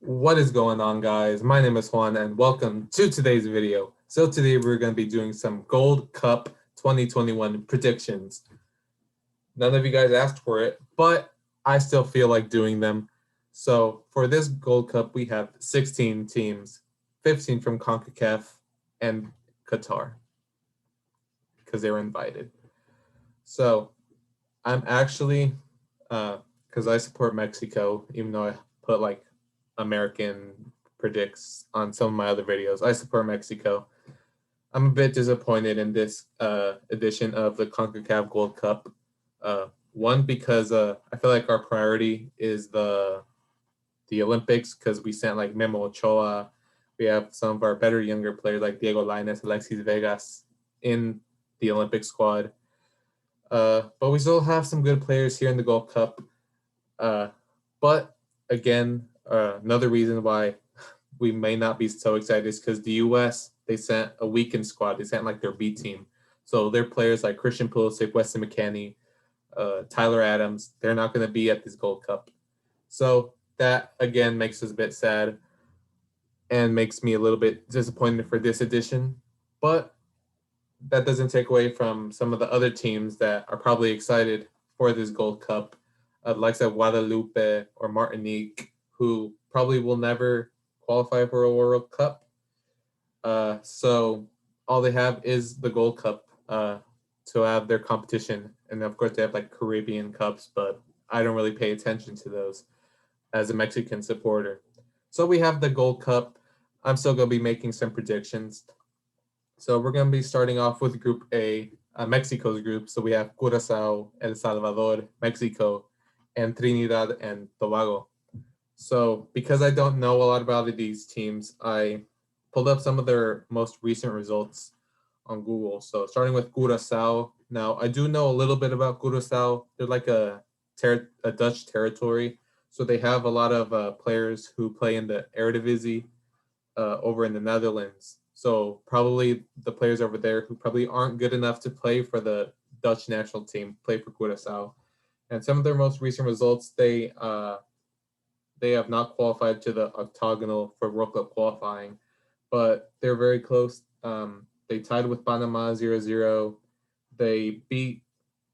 What is going on, guys? My name is Juan and welcome to today's video. So today we're going to be doing some Gold Cup 2021 predictions. None of you guys asked for it, but I still feel like doing them. So for this Gold Cup, we have 16 teams, 15 from CONCACAF and Qatar because they were invited. So I'm actually, because I support Mexico, even though I put like American predicts on some of my other videos. I support Mexico. I'm a bit disappointed in this edition of the CONCACAF Gold Cup. One, because I feel like our priority is the Olympics because we sent like Memo Ochoa. We have some of our better younger players like Diego Lainez, Alexis Vegas in the Olympic squad. But we still have some good players here in the Gold Cup. But again, another reason why we may not be so excited is because the U.S. they sent a weakened squad. They sent like their B team, so their players like Christian Pulisic, Weston McKennie, Tyler Adams, they're not going to be at this Gold Cup. So that again makes us a bit sad and makes me a little bit disappointed for this edition. But that doesn't take away from some of the other teams that are probably excited for this Gold Cup, like of Guadalupe or Martinique, who probably will never qualify for a World Cup. So all they have is the Gold Cup to have their competition, and of course they have like Caribbean Cups, but I don't really pay attention to those as a Mexican supporter. So we have the Gold Cup. I'm still gonna be making some predictions. So we're going to be starting off with Group A, Mexico's group. So we have Curacao, El Salvador, Mexico, and Trinidad and Tobago. So because I don't know a lot about these teams, I pulled up some of their most recent results on Google. So starting with Curacao. Now, I do know a little bit about Curacao. They're like a Dutch territory. So they have a lot of players who play in the Eredivisie over in the Netherlands. So probably the players over there who probably aren't good enough to play for the Dutch national team play for Curaçao. And some of their most recent results, they have not qualified to the octagonal for World Cup qualifying, but they're very close. They tied with Panama 0-0. They beat,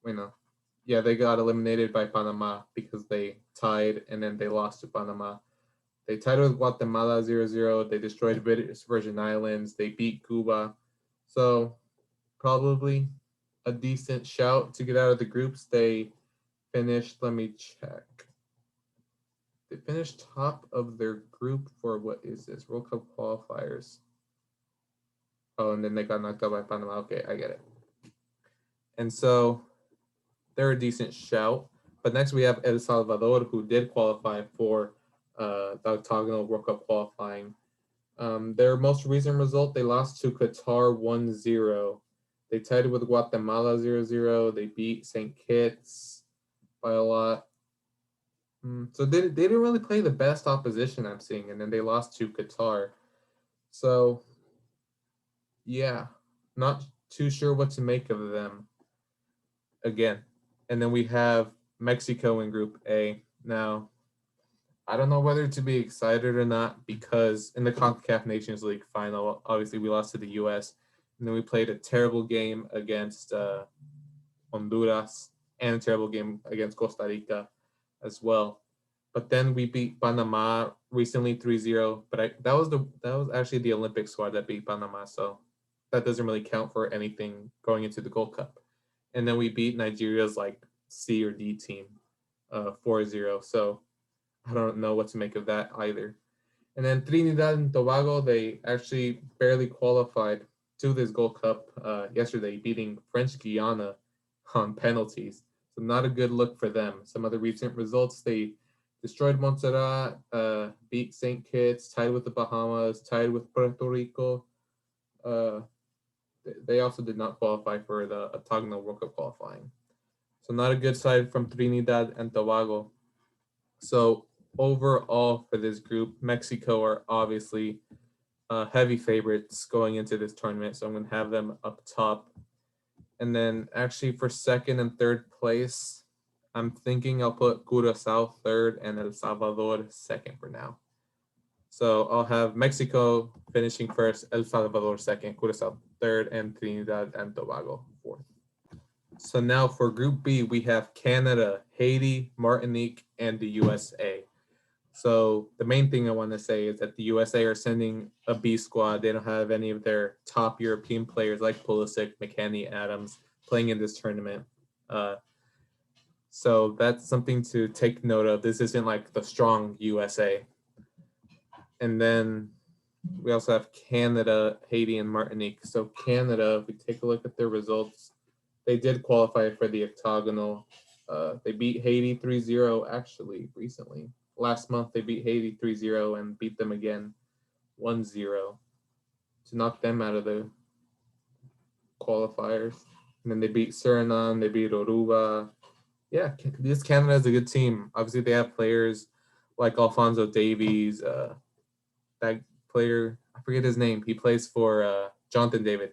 they got eliminated by Panama because they tied and then they lost to Panama. They tied with Guatemala 0-0. They destroyed British Virgin Islands. They beat Cuba. So probably a decent shout to get out of the groups. They finished, let me check. They finished top of their group for what is this? World Cup qualifiers. Oh, and then they got knocked out by Panama. Okay, I get it. And so they're a decent shout. But next we have El Salvador, who did qualify for the octagonal World Cup qualifying. Their most recent result, they lost to Qatar 1-0. They tied with Guatemala 0-0. They beat St. Kitts by a lot. So they didn't really play the best opposition I'm seeing, and then they lost to Qatar. So, yeah, not too sure what to make of them again. And then we have Mexico in Group A. Now, I don't know whether to be excited or not because in the CONCACAF Nations League final, obviously we lost to the U.S. and then we played a terrible game against Honduras and a terrible game against Costa Rica as well. But then we beat Panama recently 3-0. But that was actually the Olympic squad that beat Panama, so that doesn't really count for anything going into the Gold Cup. And then we beat Nigeria's like C or D team 4-0. So I don't know what to make of that either. And then Trinidad and Tobago, they actually barely qualified to this Gold Cup yesterday, beating French Guiana on penalties. So not a good look for them. Some other recent results, they destroyed Montserrat, beat St. Kitts, tied with the Bahamas, tied with Puerto Rico. They also did not qualify for the octagonal World Cup qualifying. So not a good side from Trinidad and Tobago. So overall for this group, Mexico are obviously heavy favorites going into this tournament. So I'm going to have them up top. And then actually for second and third place, I'm thinking I'll put Curacao third and El Salvador second for now. So I'll have Mexico finishing first, El Salvador second, Curacao third, and Trinidad and Tobago fourth. So now for Group B, we have Canada, Haiti, Martinique, and the USA. So the main thing I want to say is that the USA are sending a B squad. They don't have any of their top European players like Pulisic, McKennie, Adams playing in this tournament. So that's something to take note of. This isn't like the strong USA. And then we also have Canada, Haiti, and Martinique. So Canada, if we take a look at their results, they did qualify for the octagonal. They beat Haiti 3-0 actually recently. Last month they beat Haiti 3-0 and beat them again 1-0 to knock them out of the qualifiers. And then they beat Suriname, they beat Aruba. Yeah, this Canada is a good team. Obviously they have players like Alphonso Davies, that player, I forget his name. He plays for Jonathan David.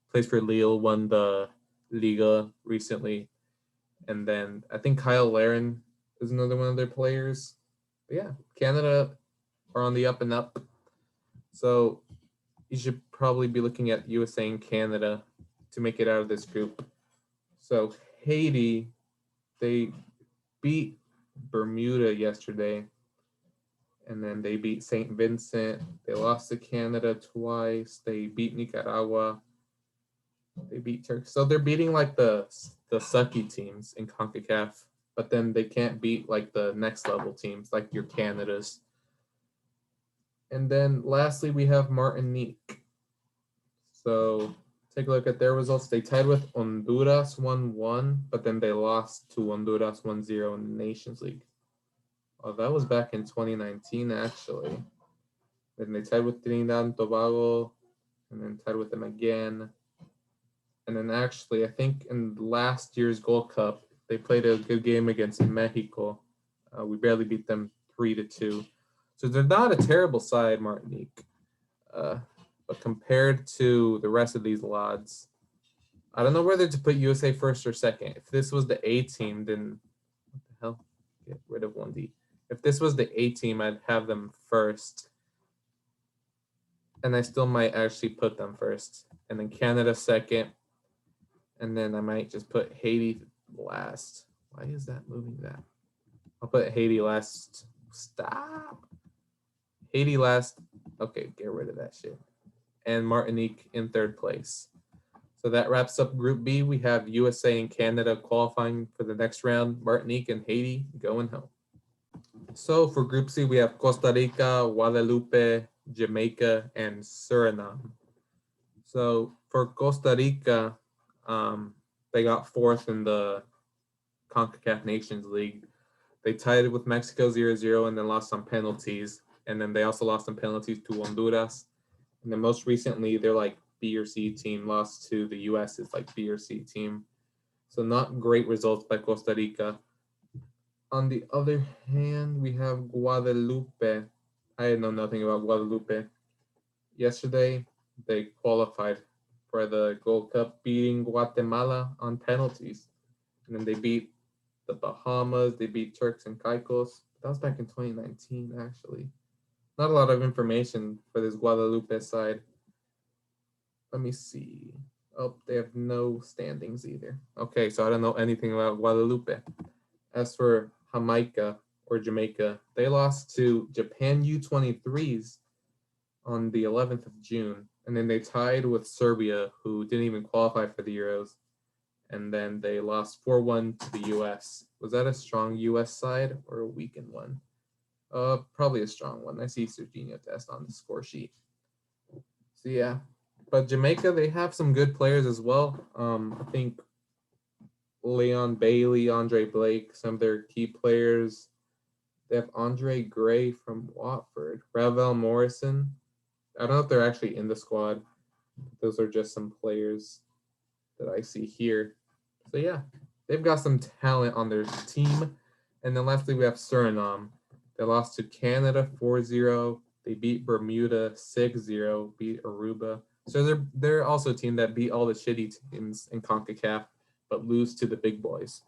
Plays for Lille, won the Liga recently. And then I think Kyle Larin is another one of their players. But yeah, Canada are on the up and up. So you should probably be looking at USA and Canada to make it out of this group. So Haiti, they beat Bermuda yesterday. And then they beat St. Vincent. They lost to Canada twice. They beat Nicaragua. They beat Turkey. So they're beating like the sucky teams in CONCACAF, but then they can't beat like the next level teams like your Canadas. And then lastly, we have Martinique. So take a look at their results. They tied with Honduras 1-1, but then they lost to Honduras 1-0 in the Nations League. Oh, that was back in 2019, actually. Then they tied with Trinidad and Tobago, and then tied with them again. And then actually, I think in last year's Gold Cup, they played a good game against Mexico. We barely beat them 3-2. So they're not a terrible side, Martinique. But compared to the rest of these lads, I don't know whether to put USA first or second. If this was the A team, then what the hell? Get rid of 1D. If this was the A team, I'd have them first. And I still might actually put them first. And then Canada second. And then I might just put Haiti last. Why is that moving that? I'll put Haiti last. Stop. Haiti last. Okay, get rid of that shit. And Martinique in third place. So that wraps up Group B. We have USA and Canada qualifying for the next round. Martinique and Haiti going home. So for Group C, we have Costa Rica, Guadalupe, Jamaica, and Suriname. So for Costa Rica, they got fourth in the CONCACAF Nations League. They tied it with Mexico 0-0 and then lost on penalties. And then they also lost on penalties to Honduras. And then most recently, they're like B or C team lost to the US. It's like B or C team. So not great results by Costa Rica. On the other hand, we have Guadalupe. I know nothing about Guadalupe. Yesterday, they qualified for the Gold Cup, beating Guatemala on penalties. And then they beat the Bahamas. They beat Turks and Caicos. That was back in 2019, actually. Not a lot of information for this Guadalupe side. Let me see. Oh, they have no standings either. Okay, so I don't know anything about Guadalupe. As for Jamaica, they lost to Japan U23s on the 11th of June. And then they tied with Serbia, who didn't even qualify for the Euros. And then they lost 4-1 to the US. Was that a strong US side or a weakened one? Probably a strong one. I see Serginho Dest on the score sheet. So yeah. But Jamaica, they have some good players as well. I think Leon Bailey, Andre Blake, some of their key players. They have Andre Gray from Watford, Ravel Morrison. I don't know if they're actually in the squad. Those are just some players that I see here. So yeah, they've got some talent on their team. And then lastly, we have Suriname. They lost to Canada 4-0. They beat Bermuda 6-0, beat Aruba. So they're also a team that beat all the shitty teams in CONCACAF, but lose to the big boys.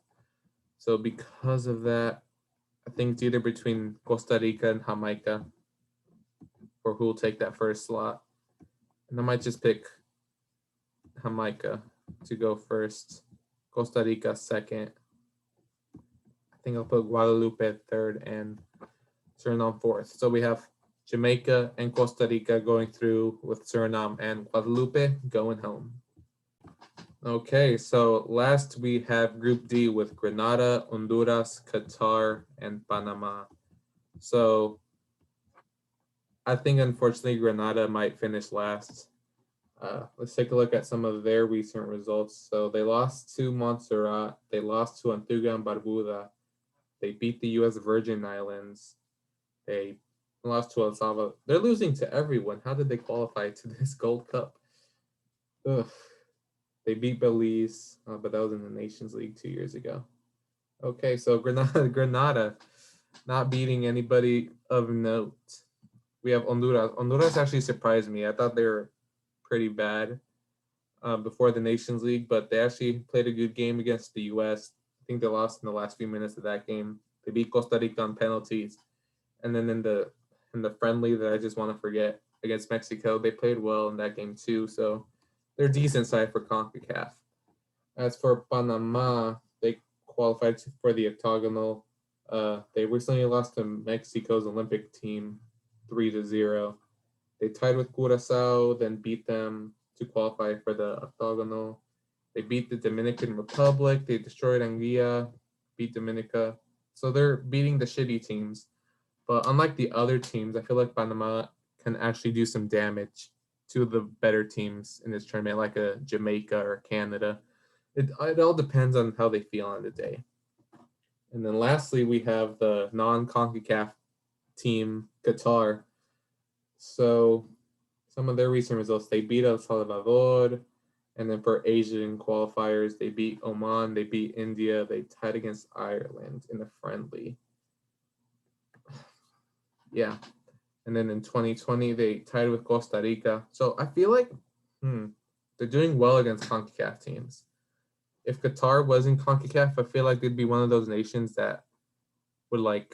So because of that, I think it's either between Costa Rica and Jamaica. for who will take that first slot. And I might just pick Jamaica to go first, Costa Rica second. I think I'll put Guadalupe third and Suriname fourth. So we have Jamaica and Costa Rica going through with Suriname and Guadalupe going home. Okay, so last we have Group D with Grenada, Honduras, Qatar, and Panama. So I think unfortunately Grenada might finish last. Let's take a look at some of their recent results. So they lost to Montserrat, they lost to Antigua and Barbuda, they beat the U.S. Virgin Islands, they lost to El Salvador. They're losing to everyone. How did they qualify to this Gold Cup? Ugh. They beat Belize, but that was in the Nations League 2 years ago. Okay, so Grenada not beating anybody of note. We have Honduras. Honduras actually surprised me. I thought they were pretty bad before the Nations League, but they actually played a good game against the U.S. I think they lost in the last few minutes of that game. They beat Costa Rica on penalties, and then in the friendly that I just want to forget against Mexico, they played well in that game too. So they're a decent side for CONCACAF. As for Panama, they qualified for the octagonal. They recently lost to Mexico's Olympic team 3-0. They tied with Curacao, then beat them to qualify for the octagonal. They beat the Dominican Republic. They destroyed Anguilla, beat Dominica. So they're beating the shitty teams. But unlike the other teams, I feel like Panama can actually do some damage to the better teams in this tournament, like a Jamaica or Canada. It all depends on how they feel on the day. And then lastly, we have the non-CONCACAF team, Qatar. So some of their recent results, they beat El Salvador. And then for Asian qualifiers, they beat Oman, they beat India, they tied against Ireland in a friendly. Yeah. And then in 2020, they tied with Costa Rica. So I feel like they're doing well against CONCACAF teams. If Qatar was in CONCACAF, I feel like they'd be one of those nations that would I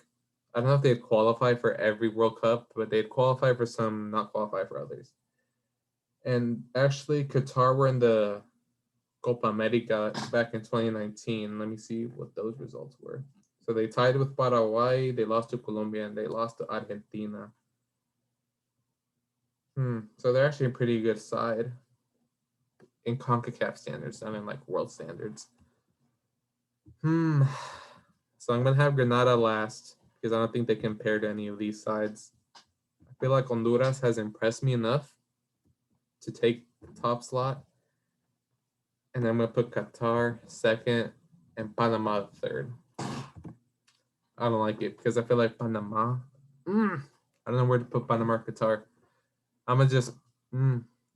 don't know if they'd qualify for every World Cup, but they'd qualify for some, not qualify for others. And actually, Qatar were in the Copa America back in 2019. Let me see what those results were. So they tied with Paraguay, they lost to Colombia, and they lost to Argentina. So they're actually a pretty good side in CONCACAF standards, I mean like world standards. So I'm gonna have Grenada last because I don't think they compare to any of these sides. I feel like Honduras has impressed me enough to take the top slot. And then I'm gonna put Qatar second and Panama third. I don't like it because I feel like Panama. I don't know where to put Panama or Qatar. I'm gonna just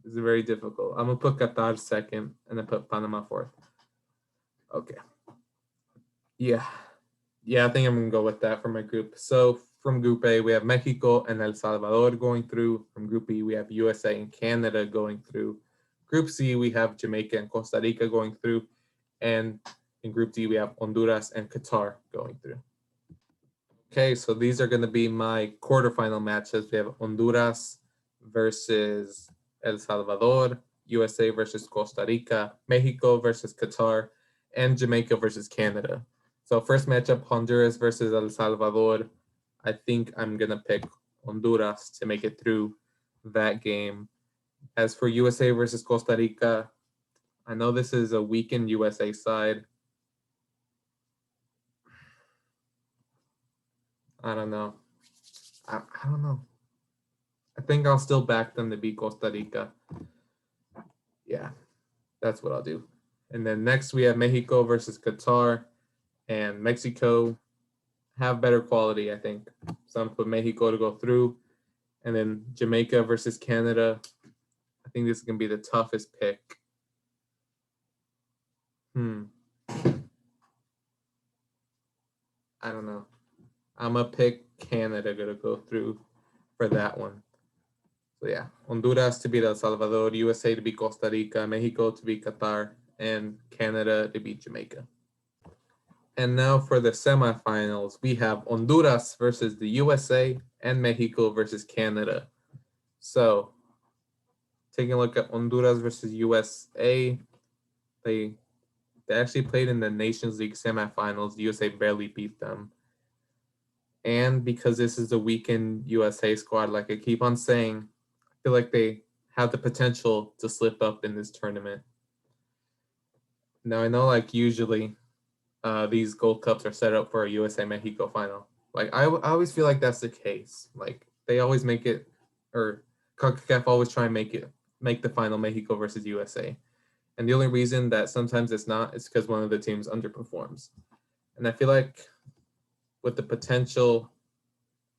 it's very difficult. I'm gonna put Qatar second and then put Panama fourth. Okay. Yeah, I think I'm gonna go with that for my group. So from Group A, we have Mexico and El Salvador going through. From Group B, we have USA and Canada going through. Group C, we have Jamaica and Costa Rica going through. And in Group D, we have Honduras and Qatar going through. Okay, so these are going to be my quarterfinal matches. We have Honduras versus El Salvador, USA versus Costa Rica, Mexico versus Qatar, and Jamaica versus Canada. So first matchup, Honduras versus El Salvador. I think I'm going to pick Honduras to make it through that game. As for USA versus Costa Rica, I know this is a weakened USA side. I don't know. I don't know. I think I'll still back them to beat Costa Rica. Yeah, that's what I'll do. And then next we have Mexico versus Qatar, and Mexico have better quality, I think. So I'm put Mexico to go through. And then Jamaica versus Canada. I think this is going to be the toughest pick. I don't know. I'm going to pick Canada to go through for that one. So yeah, Honduras to beat El Salvador, USA to beat Costa Rica, Mexico to beat Qatar, and Canada to beat Jamaica. And now for the semifinals, we have Honduras versus the USA and Mexico versus Canada. So, taking a look at Honduras versus USA, they actually played in the Nations League semifinals. The USA barely beat them. And because this is a weakened USA squad, like I keep on saying, I feel like they have the potential to slip up in this tournament. Now, I know like usually these Gold Cups are set up for a USA Mexico final. Like I always feel like that's the case. Like they always make it, or CONCACAF always try and make the final Mexico versus USA. And the only reason that sometimes it's not is because one of the teams underperforms. And I feel like with the potential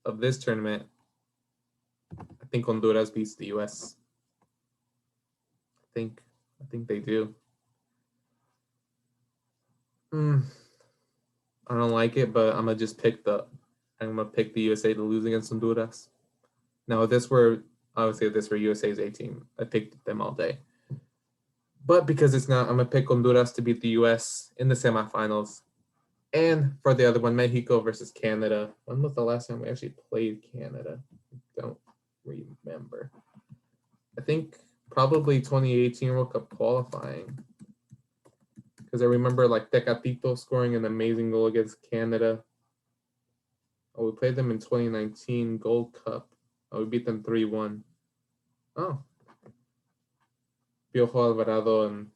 of this tournament, I think Honduras beats the US. I think they do. I don't like it, but I'm gonna pick the USA to lose against Honduras. Now, if this were obviously if this were USA's A team, I picked them all day. But because it's not, I'm gonna pick Honduras to beat the US in the semifinals. And for the other one, Mexico versus Canada. When was the last time we actually played Canada? I don't remember. I think probably 2018 World Cup qualifying. Because I remember like Tecatito scoring an amazing goal against Canada. Oh, we played them in 2019 Gold Cup. Oh, we beat them 3-1. Oh. Piojo Alvarado and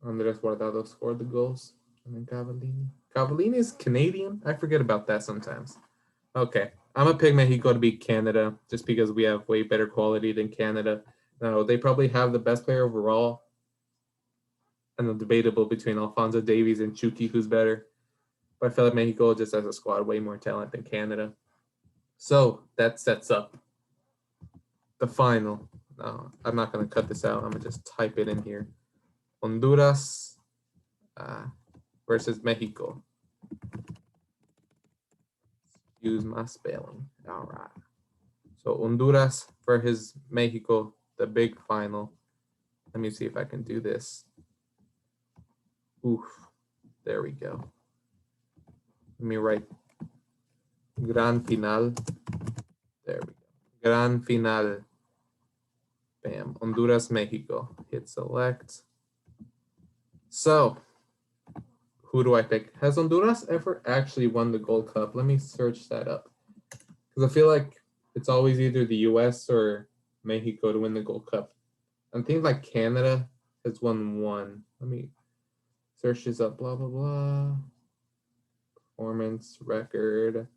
Andres Guardado scored the goals. And then Cavallini. Cavallini is Canadian? I forget about that sometimes. Okay. I'm going to pick Mexico to beat Canada just because we have way better quality than Canada. Now, they probably have the best player overall. And it's debatable between Alfonso Davies and Chucky, who's better. But I feel like Mexico just has a squad way more talent than Canada. So that sets up the final. I'm not going to cut this out. I'm going to just type it in here. Honduras versus Mexico. Use my spelling. All right. So Honduras versus Mexico, the big final. Let me see if I can do this. Oof. There we go. Let me write Gran Final. There we go. Gran Final. Bam. Honduras, Mexico. Hit select. So, who do I pick? Has Honduras ever actually won the Gold Cup? Let me search that up. Because I feel like it's always either the US or Mexico to win the Gold Cup. I think like Canada has won one. Let me search this up. Blah, blah, blah. Performance record.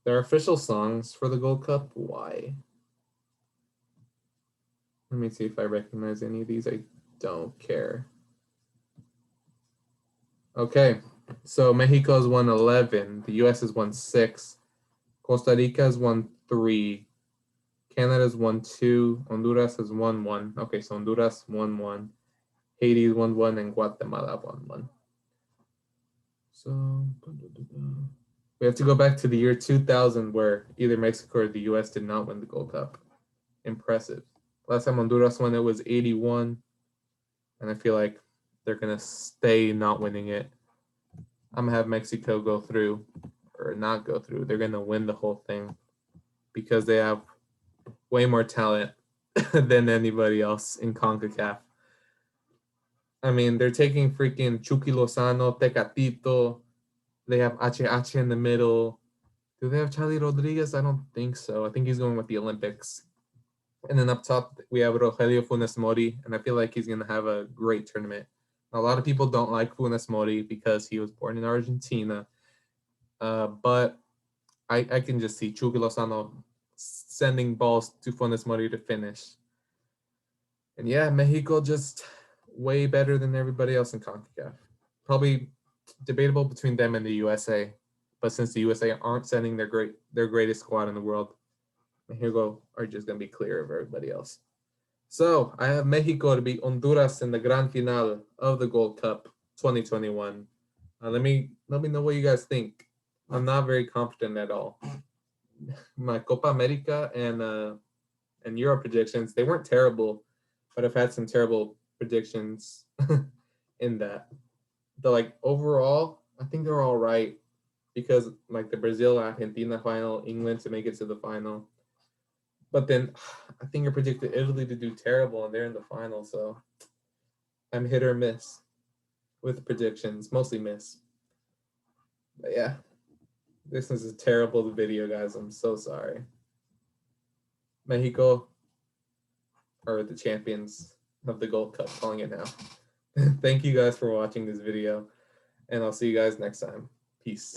There are official songs for the Gold Cup. Why? Let me see if I recognize any of these. I don't care. Okay, so Mexico has won 11. The US has won 6. Costa Rica has won 3. Canada's won 2. Honduras has won 1. Okay, so Honduras won 1. Haiti won 1, and Guatemala won 1. So we have to go back to the year 2000 where either Mexico or the US did not win the Gold Cup. Impressive. Last time Honduras won it was 81, and I feel like they're going to stay not winning it. I'm going to have Mexico go through, or not go through. They're going to win the whole thing because they have way more talent than anybody else in CONCACAF. I mean, they're taking freaking Chucky Lozano, Tecatito. They have HH in the middle. Do they have Charlie Rodriguez? I don't think so. I think he's going with the Olympics. And then up top, we have Rogelio Funes Mori, and I feel like he's going to have a great tournament. A lot of people don't like Funes Mori because he was born in Argentina. But I can just see Chucky Lozano sending balls to Funes Mori to finish. And yeah, Mexico just way better than everybody else in CONCACAF. Probably debatable between them and the USA. But since the USA aren't sending their greatest squad in the world, Mexico are just going to be clear of everybody else. So I have Mexico to beat Honduras in the Grand Final of the Gold Cup 2021. Let me know what you guys think. I'm not very confident at all. My Copa America and Euro predictions, they weren't terrible, but I've had some terrible predictions in that. But like overall, I think they're all right because like the Brazil Argentina final, England to make it to the final. But then I think I predicted Italy to do terrible, and they're in the final, so I'm hit or miss with predictions, mostly miss. But yeah, this is a terrible video, guys. I'm so sorry. Mexico are the champions of the Gold Cup, calling it now. Thank you guys for watching this video, and I'll see you guys next time. Peace.